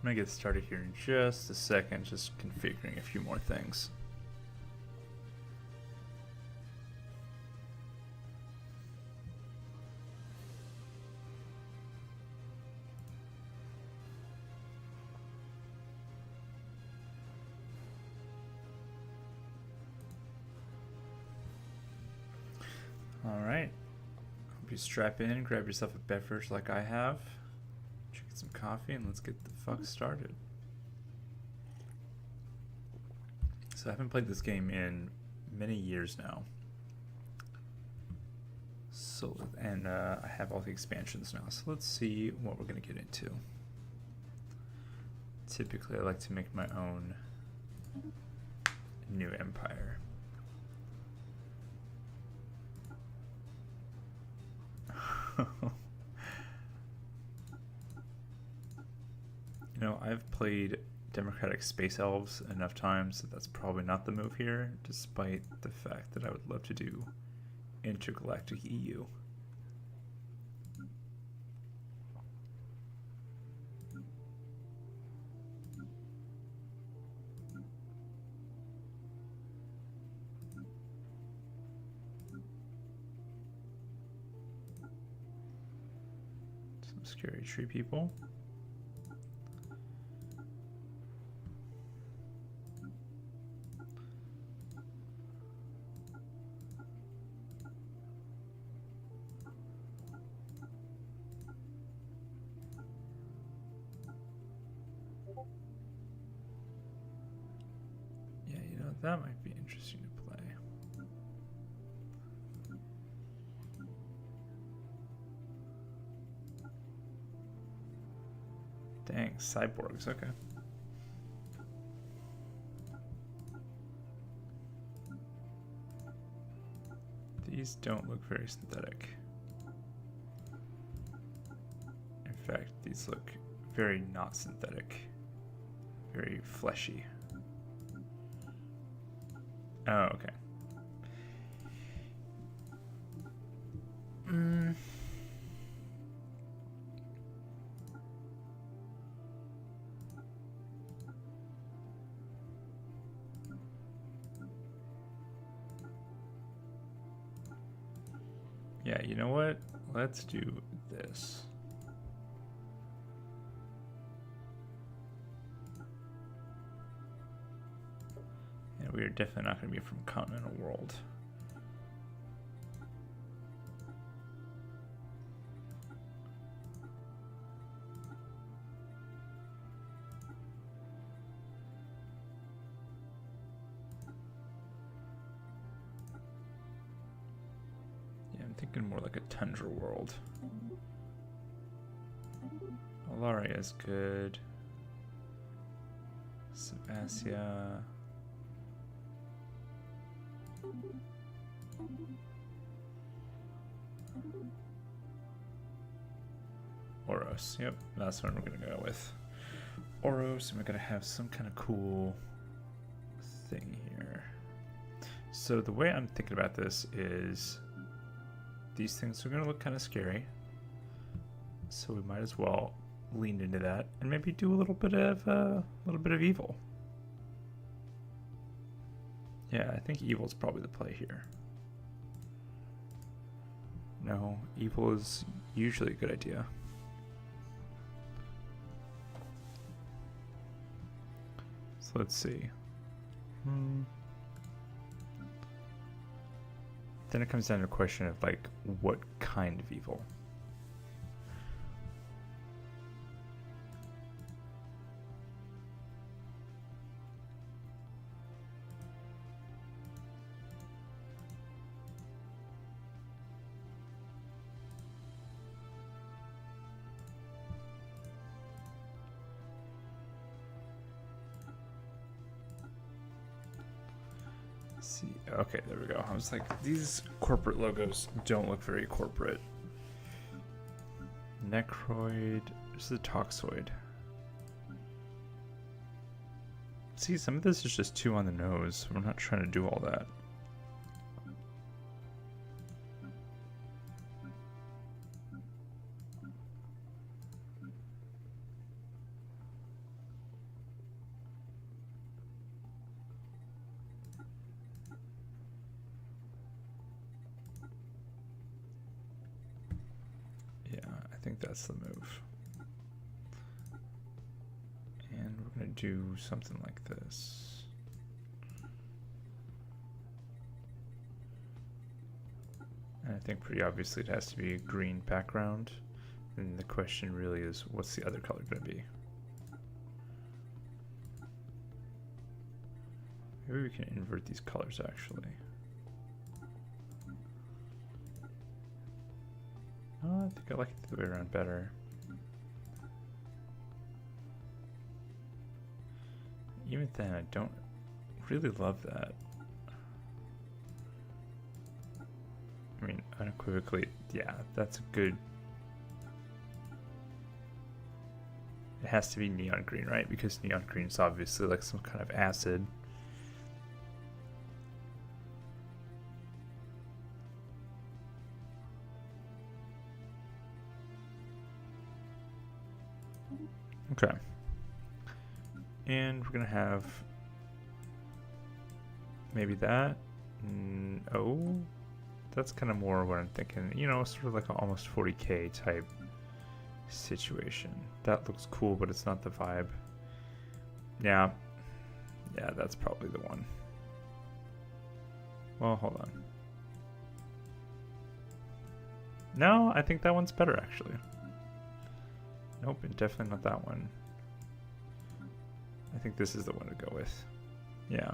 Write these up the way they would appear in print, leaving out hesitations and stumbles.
gonna get started here in just a second, just configuring a few more things. Alright, hope you strap in, grab yourself a beverage like I have, drink some coffee, and let's get the fuck started. So I haven't played this game in many years now. So, and I have all the expansions now, so let's see what we're gonna get into. Typically I like to make my own new empire. You know, I've played Democratic Space Elves enough times that that's probably not the move here, despite the fact that I would love to do Intergalactic EU. Some scary tree people. That might be interesting to play. Dang, cyborgs, okay. These don't look very synthetic. In fact, these look very not synthetic. Very fleshy. Oh, okay. Yeah, you know what? Let's do this. We are definitely not going to be from continental world. Yeah, I'm thinking more like a tundra world. Alaria is good. Sabasia. Oros, yep, that's what we're gonna go with. Oros, and we're gonna have some kind of cool thing here. So the way I'm thinking about this is these things are gonna look kind of scary, so we might as well lean into that and maybe do a little bit of evil. Yeah, I think evil is probably the play here. No, evil is usually a good idea. So let's see. Then it comes down to a question of like, what kind of evil? See, okay, there we go. I was like, these corporate logos don't look very corporate. Necroid. This is a toxoid. See, some of this is just too on the nose. We're not trying to do all that. Yeah, I think that's the move. And we're going to do something like this. And I think pretty obviously it has to be a green background. And the question really is, what's the other color going to be? Maybe we can invert these colors actually. Oh, I think I like it the way around better. Even then, I don't really love that. I mean, unequivocally, yeah, that's a good... It has to be neon green, right? Because neon green is obviously like some kind of acid. Okay. And we're going to have maybe that. Oh, that's kind of more what I'm thinking. You know, sort of like an almost 40K type situation. That looks cool, but it's not the vibe. Yeah. Yeah, that's probably the one. Well, hold on. No, I think that one's better, actually. Nope, definitely not that one. I think this is the one to go with. Yeah.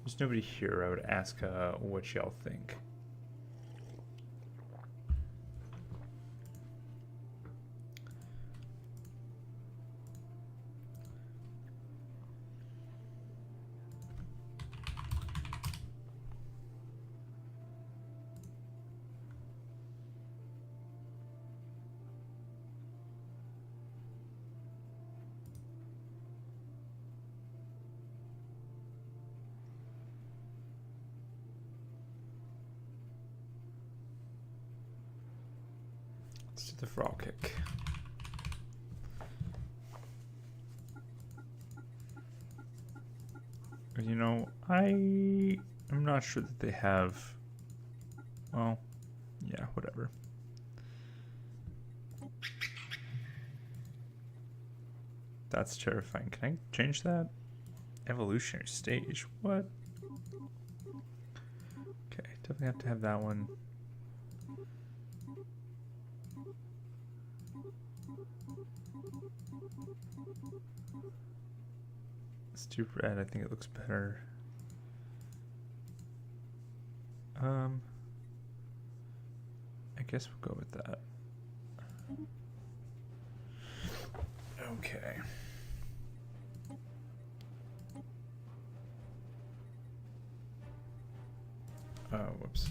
There's nobody here. I would ask what y'all think. Let's do the frog kick. You know, I'm not sure that they have. Well, yeah, whatever. That's terrifying. Can I change that? Evolutionary stage. What? Okay, definitely have to have that one. Let's do red. I think it looks better. I guess we'll go with that. Okay. Oh, whoops.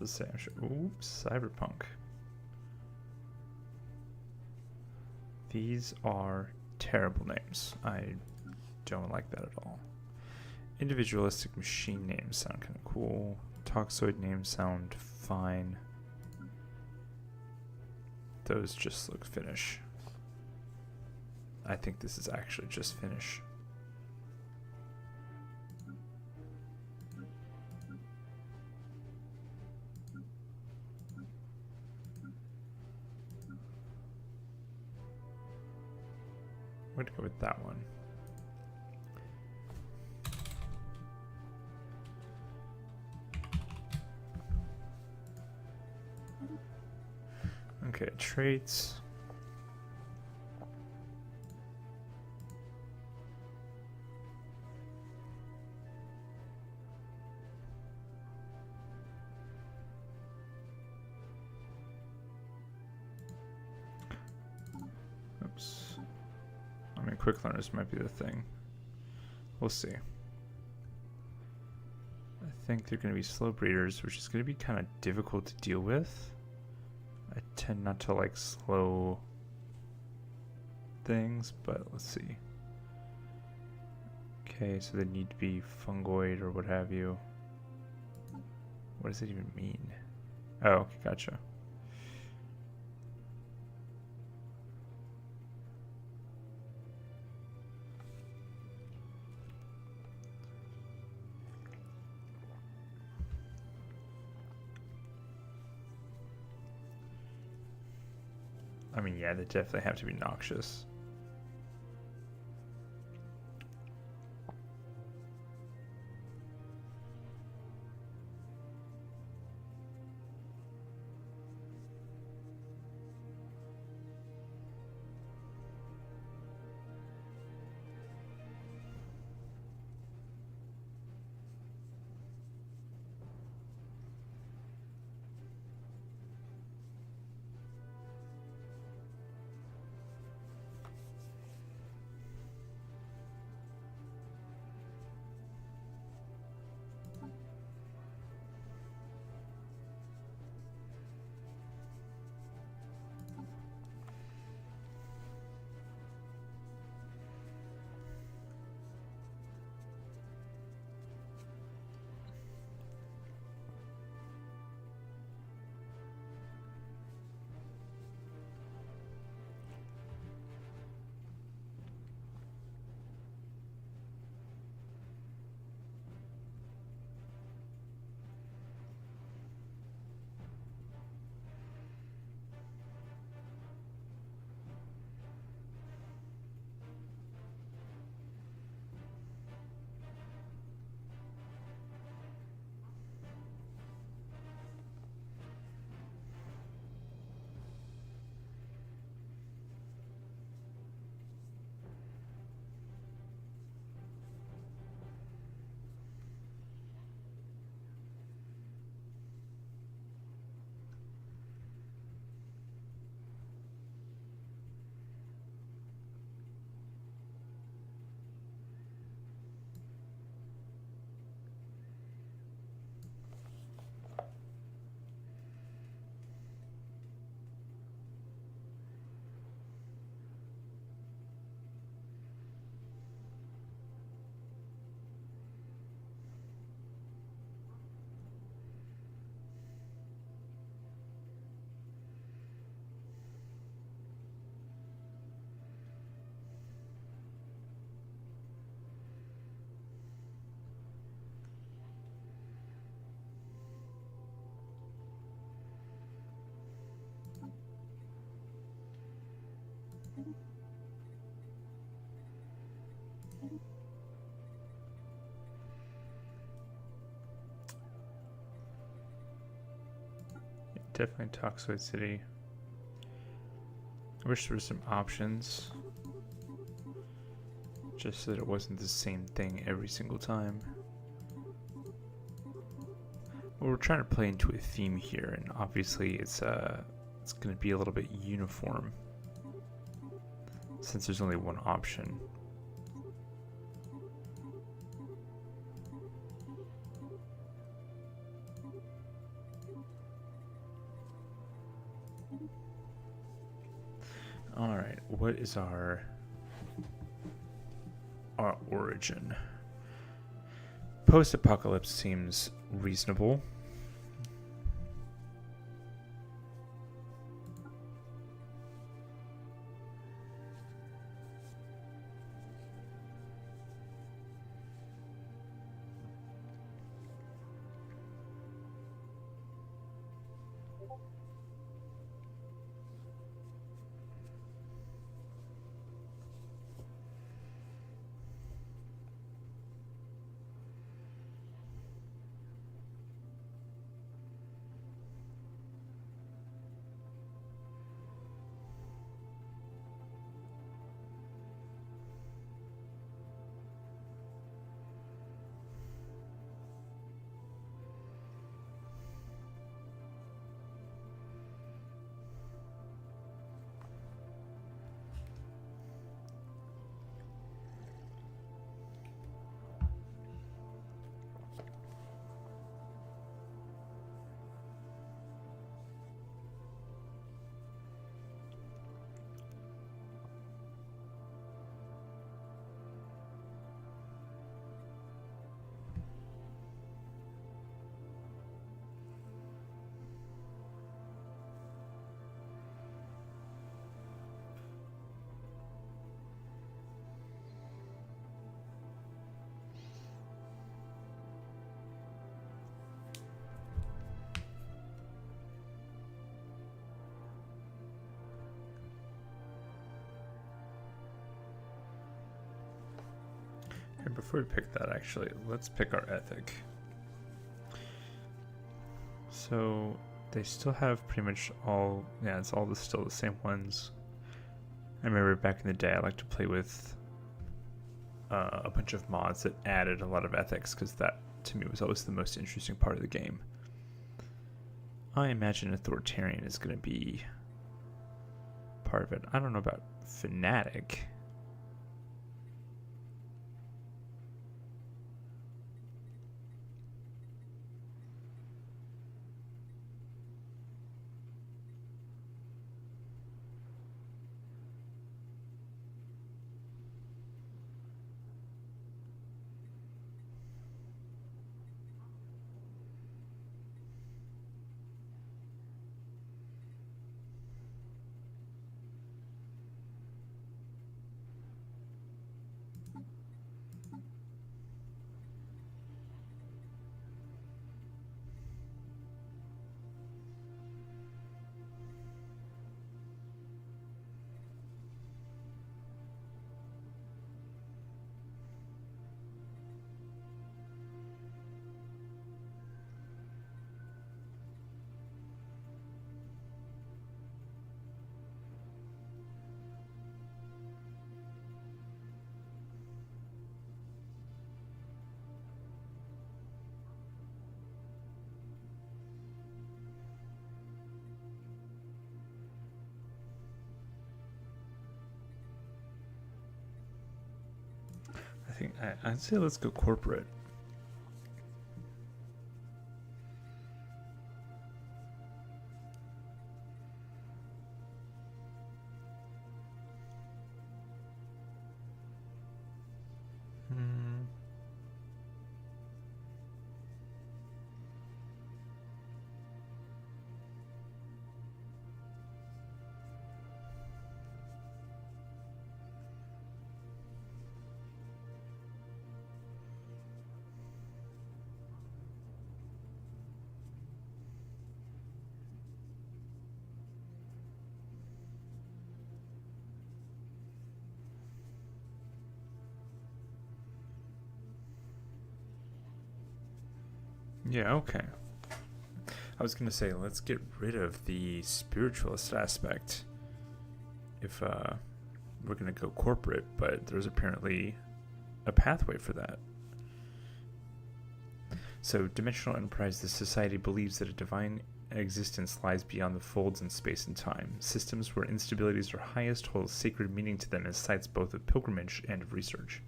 Let's say I'm sure. Oops, cyberpunk. These are terrible names. I don't like that at all. Individualistic machine names sound kind of cool. Toxoid names sound fine. Those just look Finnish. I think this is actually just Finnish. I'm going to go with that one. Okay, traits. Oops. I mean, quick learners might be the thing. We'll see. I think they're going to be slow breeders, which is going to be kind of difficult to deal with. I tend not to like slow things, but let's see. Okay, so they need to be fungoid or what have you. What does it even mean? Oh, okay, gotcha. I mean, yeah, they definitely have to be noxious. Definitely Toxoid City. I wish there were some options, just so that it wasn't the same thing every single time. Well, we're trying to play into a theme here, and obviously it's going to be a little bit uniform since there's only one option. All right, what is our origin? Post-apocalypse seems reasonable. before we pick that, actually, let's pick our ethic. So they still have pretty much all, yeah, it's all still the same ones. I remember back in the day I liked to play with a bunch of mods that added a lot of ethics, because that to me was always the most interesting part of the game. I imagine authoritarian is going to be part of it. I don't know about fanatic. I'd say let's go corporate. Yeah, okay. I was going to say, let's get rid of the spiritualist aspect if we're going to go corporate, but there's apparently a pathway for that. So, dimensional enterprise, the society believes that a divine existence lies beyond the folds in space and time. Systems where instabilities are highest hold sacred meaning to them as sites both of pilgrimage and of research.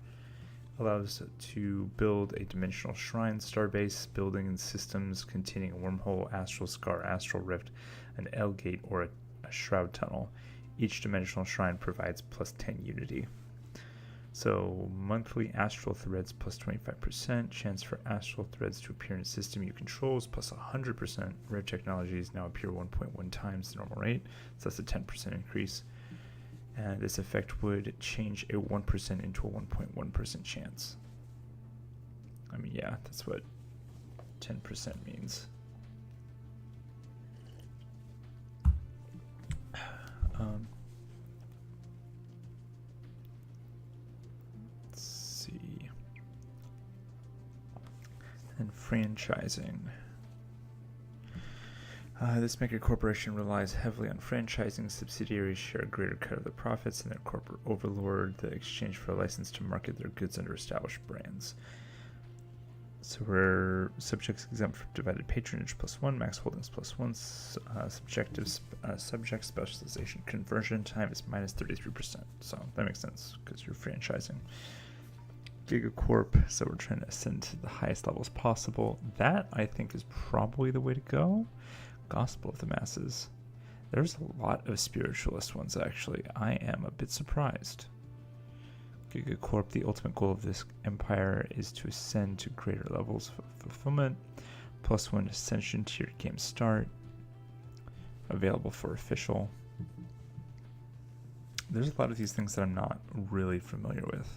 Allows to build a dimensional shrine, starbase, building and systems containing a wormhole, astral scar, astral rift, an L gate, or a shroud tunnel. Each dimensional shrine provides plus 10 unity. So monthly astral threads plus 25%, chance for astral threads to appear in a system you control is plus 100%. Rare technologies now appear 1.1 times the normal rate, so that's a 10% increase. And this effect would change a 1% into a 1.1% chance. I mean, yeah, that's what 10% means. Let's see. And franchising. This megacorporation relies heavily on franchising. Subsidiaries share a greater cut of the profits and their corporate overlord, the exchange for a license to market their goods under established brands. So we're subjects exempt from divided patronage +1, max holdings +1, subject specialization conversion time is -33%. So that makes sense because you're franchising. Gigacorp, so we're trying to ascend to the highest levels possible. That I think is probably the way to go. Gospel of the masses. There's a lot of spiritualist ones actually. I am a bit surprised. Gigacorp, the ultimate goal of this empire is to ascend to greater levels of fulfillment. +1 ascension to your game start. Available for official. There's a lot of these things that I'm not really familiar with.